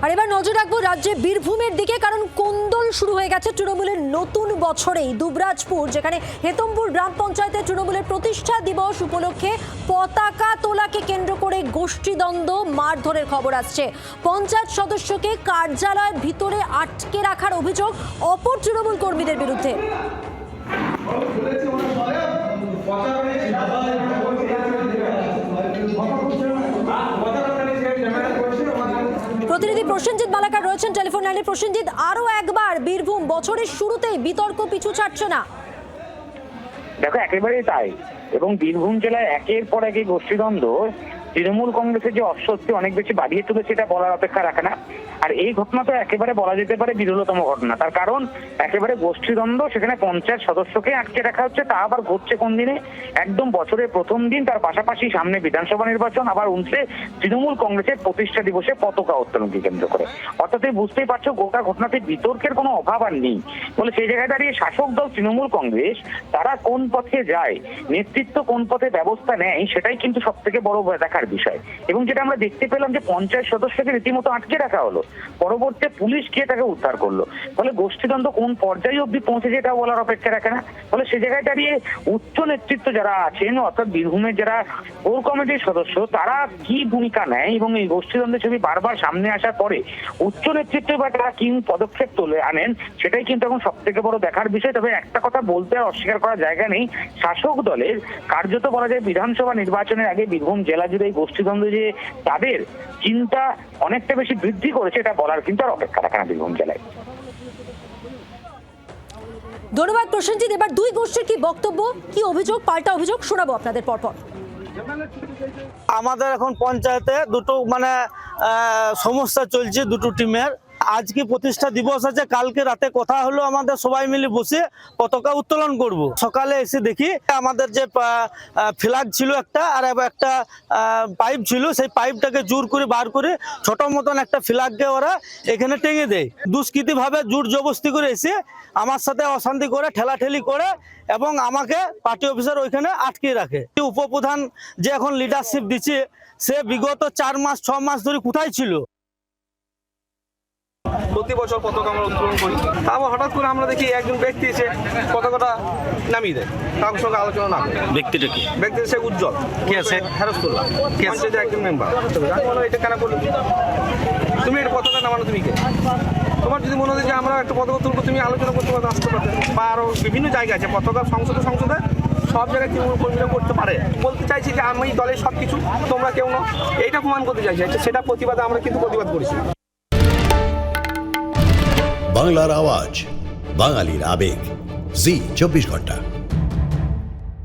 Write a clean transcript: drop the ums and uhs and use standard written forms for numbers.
আর এবার নজর রাখবো রাজ্যে বীরভূমের দিকে, কারণ কোন্দল শুরু হয়ে গেছে তৃণমূলের নতুন বছরেই। দুবরাজপুর, যেখানে হেতমপুর গ্রাম পঞ্চায়েতে তৃণমূলের প্রতিষ্ঠা দিবস উপলক্ষে পতাকা তোলাকে কেন্দ্র করে গোষ্ঠীদ্বন্দ্ব, মারধরের খবর আসছে। পঞ্চায়েত সদস্যকে কার্যালয়ের ভিতরে আটকে রাখার অভিযোগ অপর তৃণমূল কর্মীদের বিরুদ্ধে। প্রতিনিধি প্রসেনজিৎ মালাকার রয়েছেন টেলিফোন লাইনে। প্রসেনজিৎ, আরো একবার বীরভূম বছরের শুরুতেই বিতর্ক পিছু ছাড়ছে না। দেখো, একেবারেই তাই। এবং বীরভূম জেলায় একের পর এক গোষ্ঠীদ্বন্দ্ব তৃণমূল কংগ্রেসের যে অস্বস্তি অনেক বেশি বাড়িয়ে তুলেছে, এটা বলার অপেক্ষা রাখে না। আর এই ঘটনা তো একেবারে বলা যেতে পারে বিরলতম ঘটনা। তার কারণ একেবারে গোষ্ঠীদ্বন্দ্ব, সেখানে পঞ্চায়েত সদস্যকে আটকে রাখা হচ্ছে। তা আবার ঘটছে কোন দিনে? একদম বছরের প্রথম দিন। তার পাশাপাশি সামনে বিধানসভা নির্বাচন, আবার উনছে তৃণমূল কংগ্রেসের প্রতিষ্ঠা দিবসে পতাকা উত্তোলনকে কেন্দ্র করে। অর্থাৎ বুঝতেই পারছো, গোটা ঘটনাতে বিতর্কের কোনো অভাব আর নেই। বলে সেই জায়গায় দাঁড়িয়ে শাসক দল তৃণমূল কংগ্রেস তারা কোন পথে যায়, নেতৃত্ব কোন পথে ব্যবস্থা নেয়, সেটাই কিন্তু সব থেকে বড় দেখার বিষয়। এবং যেটা আমরা দেখতে পেলাম যে পঞ্চায়েত সদস্যকে রীতিমতো আটকে রাখা হলো, পরবর্তী পুলিশ গিয়ে তাকে উদ্ধার করলো। ফলে গোষ্ঠীদ্বন্দ্ব কোন পর্যায়ে অব্দি পৌঁছেছে এটা বলার অপেক্ষা রাখে না। ফলে সে জায়গায় দাঁড়িয়ে উচ্চ নেতৃত্ব যারা আছেন, অর্থাৎ বীরভূমের যারা কোর কমিটির সদস্য, তারা কি ভূমিকা নেয় এবং এই গোষ্ঠীদ্বন্দ্বের ছবি বারবার সামনে আসার পরে উচ্চ নেতৃত্ব বা তারা কি পদক্ষেপ তুলে আনেন, সেটাই কিন্তু এখন সব থেকে বড় দেখার বিষয়। তবে একটা কথা বলতে আর অস্বীকার করার জায়গা নেই, শাসক দলের কার্যত বলা যায় বিধানসভা নির্বাচনের আগে বীরভূম জেলা জুড়ে এই গোষ্ঠীদ্বন্দ্ব যে তাদের চিন্তা অনেকটা বেশি বৃদ্ধি করেছে, এটা বলার কিন্তু আর অপেক্ষা রাখে না বীরভূম জেলায়। ধন্যবাদ প্রসেনজিৎ। এবার দুই গোষ্ঠীর কি বক্তব্য, কি অভিযোগ, পাল্টা অভিযোগ শোনাবো আপনাদের পরপর। আমাদের এখন পঞ্চায়েতে দুটো সমস্যা চলছে দুটো টিমের। আজকে প্রতিষ্ঠা দিবস আছে, কালকে রাতে কথা হলো আমাদের সবাই মিলে বসে পতাকা উত্তোলন করব। সকালে এসে দেখি আমাদের যে ফ্ল্যাগ ছিল একটা, আর একটা পাইপ ছিল, সেই পাইপটাকে জোর করে বার করে ছোট মতন একটা ফ্ল্যাগকে ওরা এখানে টেঙে দেয়। দুষ্কৃতি ভাবে জোর জবরদস্তি করে এসে আমার সাথে অশান্তি করে, ঠেলাঠেলি করে এবং আমাকে পার্টি অফিসার ওইখানে আটকে রাখে। উপপ্রধান যে এখন লিডারশিপ দিচ্ছে, সে বিগত 4 মাস 6 মাস ধরে কোথায় ছিল? প্রতি বছর পতাকা আমরা উত্তোলন করি। আবার হঠাৎ করে আমরা দেখি একজন ব্যক্তি এসে পতাকাটা নামিয়ে দেয়, কারোর সঙ্গে আলোচনা না। ব্যক্তিটা কি? ব্যক্তি সে উজ্জ্বল। কি আছে? হেরস্তুল্লাহ, পঞ্চায়েতের একজন মেম্বার। এটা কেন করলো? তুমি এটা পতাকা নামানো, তুমি কে? তোমার যদি মনে হয় যে আমরা একটা পতাকা তুলবো, তুমি আলোচনা করতে পারো, আসতে পারবে। বা আরও বিভিন্ন জায়গা আছে পতাকা, সংসদে সব জায়গায় তৃণমূল কর্মীরা করতে পারে। বলতে চাইছি যে আমি দলের সব কিছু, তোমরা কেউ না, এইটা প্রমাণ করতে চাইছি। সেটা প্রতিবাদে আমরা কিন্তু প্রতিবাদ করেছি। বাংলার আওয়াজ, বাঙালির আবেগ, জি 24 ঘন্টা।